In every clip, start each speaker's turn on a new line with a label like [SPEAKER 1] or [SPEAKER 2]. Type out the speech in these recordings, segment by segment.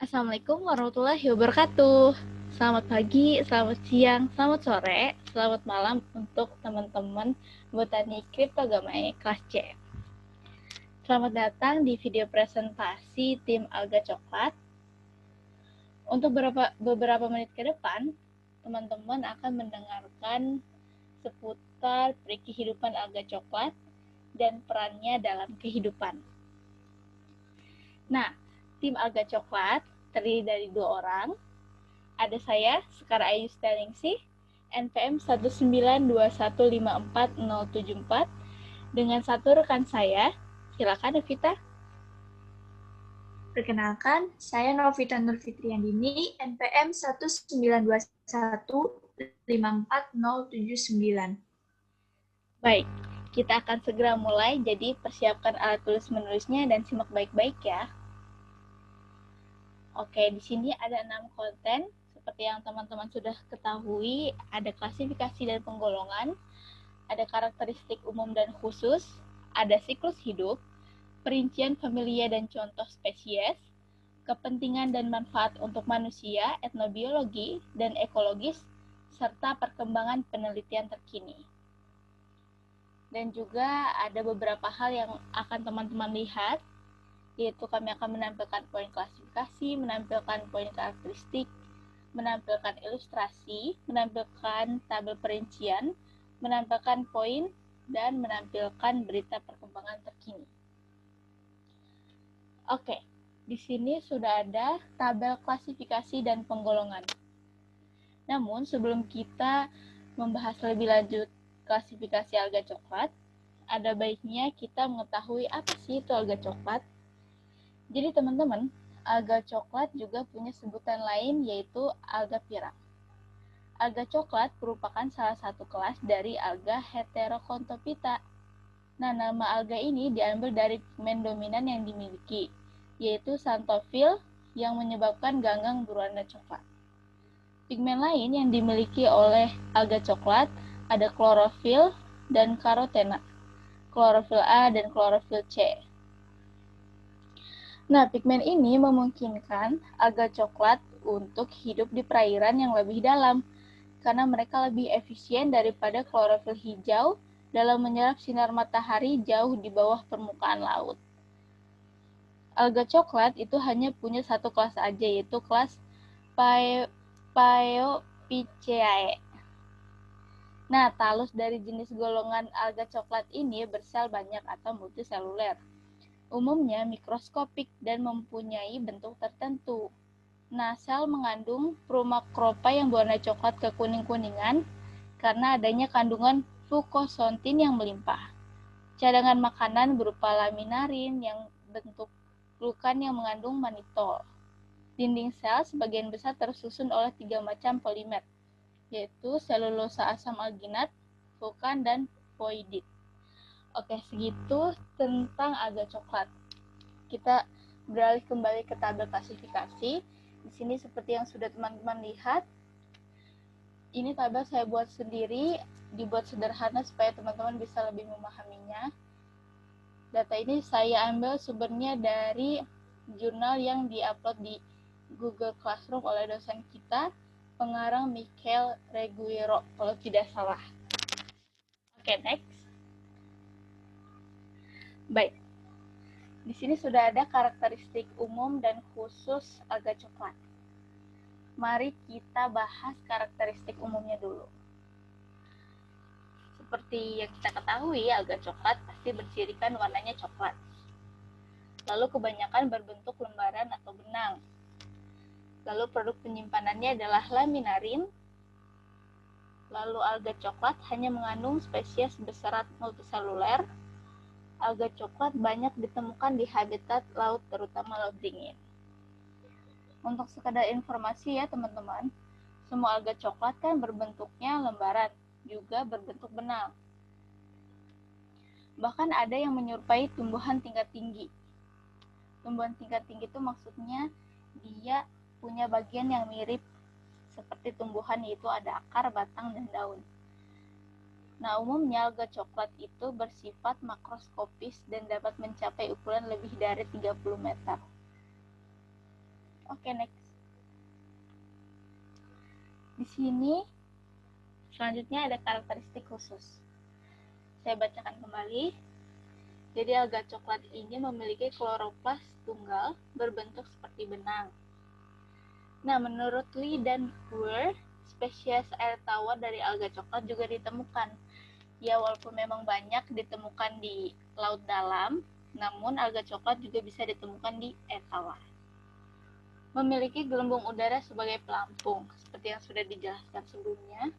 [SPEAKER 1] Assalamualaikum warahmatullahi wabarakatuh. Selamat pagi, selamat siang, selamat sore, selamat malam untuk teman-teman Botani Kriptogamae kelas C. Selamat datang di video presentasi tim Alga Coklat. Untuk beberapa menit ke depan, teman-teman akan mendengarkan seputar kehidupan alga coklat dan perannya dalam kehidupan. Nah, tim alga coklat terdiri dari 2 orang. Ada saya, Sekar Ayu Stelningsih, NPM 192154074, dengan satu rekan saya. Silakan, Evita.
[SPEAKER 2] Perkenalkan, saya Novita Nurfitriandini, NPM 192154079.
[SPEAKER 1] Baik, kita akan segera mulai, jadi persiapkan alat tulis menulisnya dan simak baik-baik ya. Oke, di sini ada 6 konten. Seperti yang teman-teman sudah ketahui, ada klasifikasi dan penggolongan, ada karakteristik umum dan khusus, ada siklus hidup, perincian familia dan contoh spesies, kepentingan dan manfaat untuk manusia, etnobiologi, dan ekologis, serta perkembangan penelitian terkini. Dan juga ada beberapa hal yang akan teman-teman lihat, yaitu kami akan menampilkan poin klasifikasi, menampilkan poin karakteristik, menampilkan ilustrasi, menampilkan tabel perincian, menampilkan poin, dan menampilkan berita perkembangan terkini. Oke, di sini sudah ada tabel klasifikasi dan penggolongan. Namun, sebelum kita membahas lebih lanjut klasifikasi alga coklat, ada baiknya kita mengetahui apa sih itu alga coklat. Jadi teman-teman, alga coklat juga punya sebutan lain yaitu alga pirang. Alga coklat merupakan salah satu kelas dari alga Heterokontophyta. Nah, nama alga ini diambil dari pigmen dominan yang dimiliki, yaitu xanthophyll yang menyebabkan ganggang berwarna coklat. Pigmen lain yang dimiliki oleh alga coklat ada klorofil dan karotena, klorofil A dan klorofil C. Nah, pigmen ini memungkinkan alga coklat untuk hidup di perairan yang lebih dalam, karena mereka lebih efisien daripada klorofil hijau dalam menyerap sinar matahari jauh di bawah permukaan laut. Alga coklat itu hanya punya satu kelas aja, yaitu kelas Phaeophyceae. Nah, talus dari jenis golongan alga coklat ini bersel banyak atau multiseluler. Umumnya mikroskopik dan mempunyai bentuk tertentu. Nah, sel mengandung perumakropa yang berwarna coklat kekuning-kuningan karena adanya kandungan fucosontin yang melimpah. Cadangan makanan berupa laminarin yang bentuk glukan yang mengandung manitol. Dinding sel sebagian besar tersusun oleh 3 macam polimer, yaitu selulosa asam alginat, vulkan, dan voidit. Oke, segitu tentang alga coklat. Kita beralih kembali ke tabel klasifikasi. Di sini seperti yang sudah teman-teman lihat, ini tabel saya buat sendiri, dibuat sederhana supaya teman-teman bisa lebih memahaminya. Data ini saya ambil sumbernya dari jurnal yang diupload di Google Classroom oleh dosen kita, pengarang Michael Reguero, kalau tidak salah. Oke, next. Baik, di sini sudah ada karakteristik umum dan khusus alga coklat. Mari kita bahas karakteristik umumnya dulu. Seperti yang kita ketahui, alga coklat pasti bercirikan warnanya coklat. Lalu kebanyakan berbentuk lembaran atau benang. Lalu produk penyimpanannya adalah laminarin. Lalu alga coklat hanya mengandung spesies berserat multiseluler. Alga coklat banyak ditemukan di habitat laut, terutama laut dingin. Untuk sekadar informasi ya teman-teman, semua alga coklat kan berbentuknya lembaran, juga berbentuk benang. Bahkan ada yang menyerupai tumbuhan tingkat tinggi. Tumbuhan tingkat tinggi itu maksudnya dia punya bagian yang mirip seperti tumbuhan, yaitu ada akar, batang, dan daun. Nah, umumnya alga coklat itu bersifat makroskopis dan dapat mencapai ukuran lebih dari 30 meter. Oke, next. Di sini selanjutnya ada karakteristik khusus. Saya bacakan kembali. Jadi alga coklat ini memiliki kloroplas tunggal berbentuk seperti benang. Nah, menurut Lee dan Weir, spesies air tawar dari alga coklat juga ditemukan. Ya, walaupun memang banyak ditemukan di laut dalam, namun alga coklat juga bisa ditemukan di air tawar. Memiliki gelembung udara sebagai pelampung, seperti yang sudah dijelaskan sebelumnya.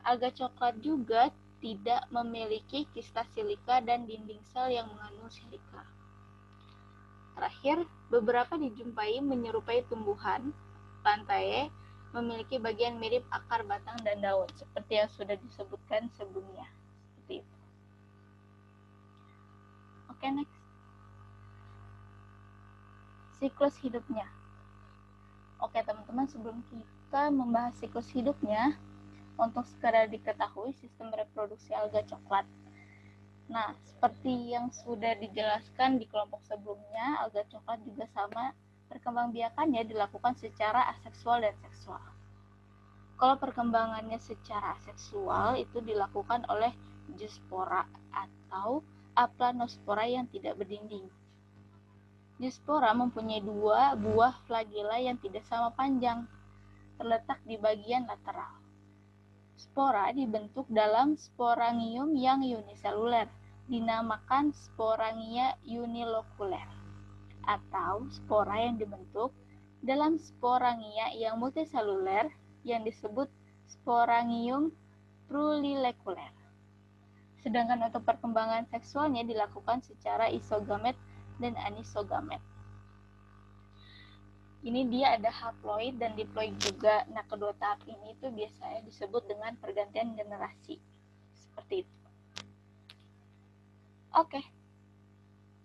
[SPEAKER 1] Alga coklat juga tidak memiliki kista silika dan dinding sel yang mengandung silika. Terakhir, beberapa dijumpai menyerupai tumbuhan. Plantae memiliki bagian mirip akar, batang, dan daun, seperti yang sudah disebutkan sebelumnya. Seperti itu. Oke, next. Siklus hidupnya. Oke, teman-teman, sebelum kita membahas siklus hidupnya, untuk sekadar diketahui sistem reproduksi alga coklat. Nah, seperti yang sudah dijelaskan di kelompok sebelumnya, alga coklat juga sama, perkembangbiakannya dilakukan secara aseksual dan seksual. Kalau perkembangannya secara aseksual itu dilakukan oleh zoospora atau aplanospora yang tidak berdinding. Zoospora mempunyai 2 buah flagela yang tidak sama panjang, terletak di bagian lateral. Spora dibentuk dalam sporangium yang uniseluler, dinamakan sporangia unilokuler, atau spora yang dibentuk dalam sporangia yang multiseluler yang disebut sporangium plurilokuler. Sedangkan untuk perkembangan seksualnya dilakukan secara isogamet dan anisogamet. Ini dia ada haploid dan diploid juga. Nah, kedua tahap ini tuh biasanya disebut dengan pergantian generasi. Seperti itu. Oke.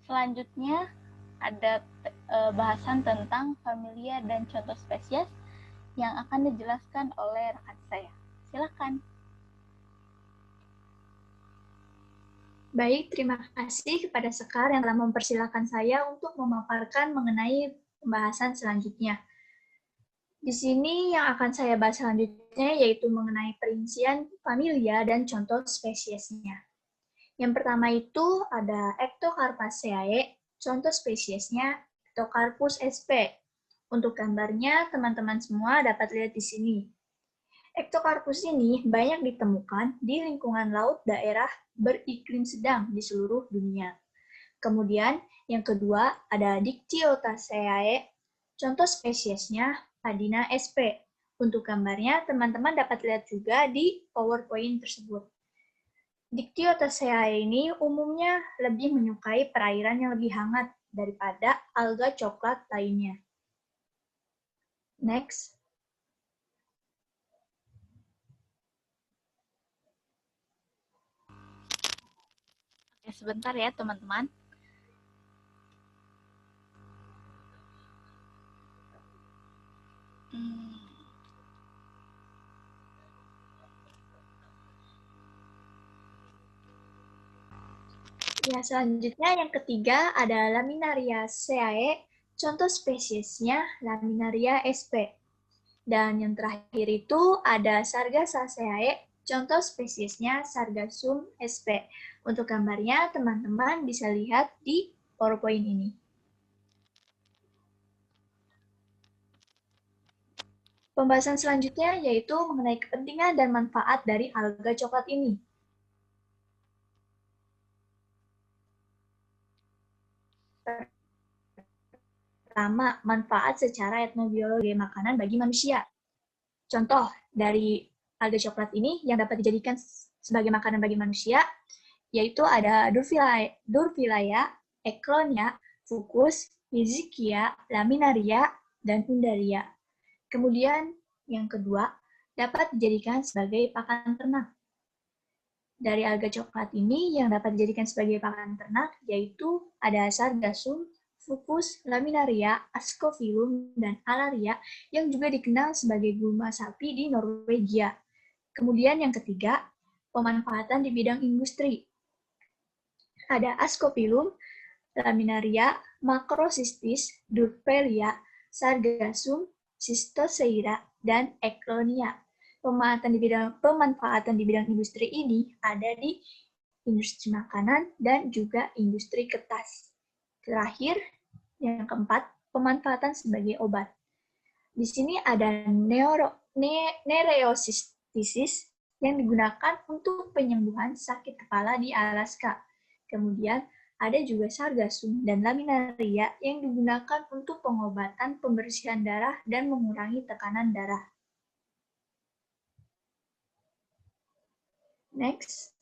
[SPEAKER 1] Selanjutnya ada bahasan tentang familia dan contoh spesies yang akan dijelaskan oleh rekan saya. Silakan.
[SPEAKER 2] Baik, terima kasih kepada Sekar yang telah mempersilahkan saya untuk memaparkan mengenai pembahasan selanjutnya. Di sini yang akan saya bahas selanjutnya yaitu mengenai perincian familia dan contoh spesiesnya. Yang pertama itu ada Ectocarpaceae, contoh spesiesnya Ectocarpus sp. Untuk gambarnya, teman-teman semua dapat lihat di sini. Ectocarpus ini banyak ditemukan di lingkungan laut daerah beriklim sedang di seluruh dunia. Kemudian, yang kedua ada Dictyotaceae, contoh spesiesnya Padina sp. Untuk gambarnya, teman-teman dapat lihat juga di PowerPoint tersebut. Dictyotaceae ini umumnya lebih menyukai perairan yang lebih hangat daripada alga coklat lainnya. Next.
[SPEAKER 1] Oke, sebentar ya, teman-teman.
[SPEAKER 2] Ya, selanjutnya yang ketiga ada Laminariaceae, contoh spesiesnya Laminaria sp. Dan yang terakhir itu ada Sargasaceae, contoh spesiesnya Sargassum sp. Untuk gambarnya, teman-teman bisa lihat di PowerPoint ini. Pembahasan selanjutnya yaitu mengenai kepentingan dan manfaat dari alga coklat ini. Pertama, manfaat secara etnobiologi makanan bagi manusia. Contoh dari alga coklat ini yang dapat dijadikan sebagai makanan bagi manusia, yaitu ada Durvillaya, Eklonia, Fucus, Hesychia, Laminaria, dan Undaria. Kemudian yang kedua, dapat dijadikan sebagai pakan ternak. Dari alga coklat ini yang dapat dijadikan sebagai pakan ternak yaitu ada Sargassum, Fucus, Laminaria, Ascophyllum, dan Alaria yang juga dikenal sebagai gulma sapi di Norwegia. Kemudian yang ketiga, pemanfaatan di bidang industri. Ada Ascophyllum, Laminaria, Macrocystis, Durpelia, Sargassum, Schistoceira, dan Ecklonia. Pemanfaatan di bidang industri ini ada di industri makanan dan juga industri kertas. Terakhir, yang keempat, pemanfaatan sebagai obat. Di sini ada nereocystisis yang digunakan untuk penyembuhan sakit kepala di Alaska. Kemudian ada juga sargassum dan laminaria yang digunakan untuk pengobatan pembersihan darah dan mengurangi tekanan darah. Next.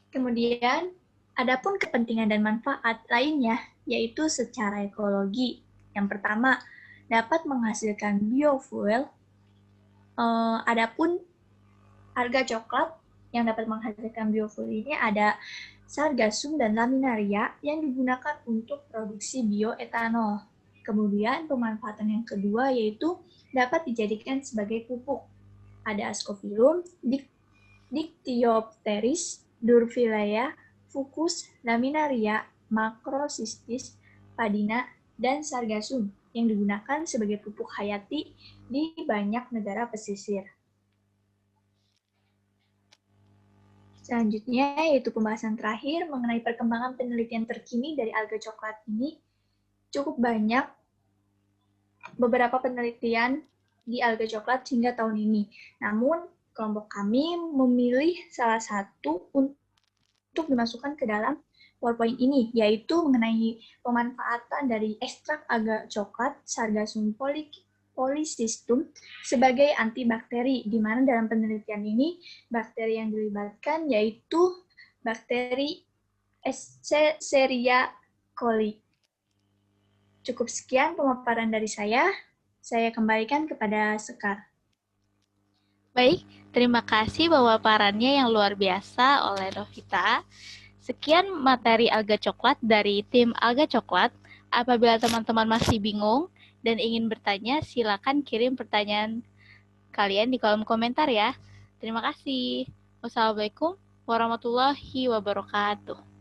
[SPEAKER 2] Kemudian, adapun kepentingan dan manfaat lainnya, yaitu secara ekologi. Yang pertama, dapat menghasilkan biofuel. Adapun alga coklat yang dapat menghasilkan biofuel ini ada sargassum dan laminaria yang digunakan untuk produksi bioetanol. Kemudian pemanfaatan yang kedua yaitu dapat dijadikan sebagai pupuk. Ada Ascophyllum, Dictyopteris, Durvillea, Fucus, Laminaria, Macrocystis, Padina, dan Sargassum yang digunakan sebagai pupuk hayati di banyak negara pesisir. Selanjutnya yaitu pembahasan terakhir mengenai perkembangan penelitian terkini dari alga coklat ini. Cukup banyak beberapa penelitian di alga coklat hingga tahun ini. Namun kelompok kami memilih salah satu untuk dimasukkan ke dalam PowerPoint ini, yaitu mengenai pemanfaatan dari ekstrak alga coklat Sargassum polycystum sebagai antibakteri, di mana dalam penelitian ini bakteri yang dilibatkan yaitu bakteri Escherichia coli. Cukup sekian pemaparan dari saya kembalikan kepada Sekar.
[SPEAKER 1] Baik, terima kasih pemaparannya yang luar biasa oleh Novita. Sekian materi alga coklat dari tim alga coklat. Apabila teman-teman masih bingung dan ingin bertanya, silakan kirim pertanyaan kalian di kolom komentar ya. Terima kasih. Wassalamualaikum warahmatullahi wabarakatuh.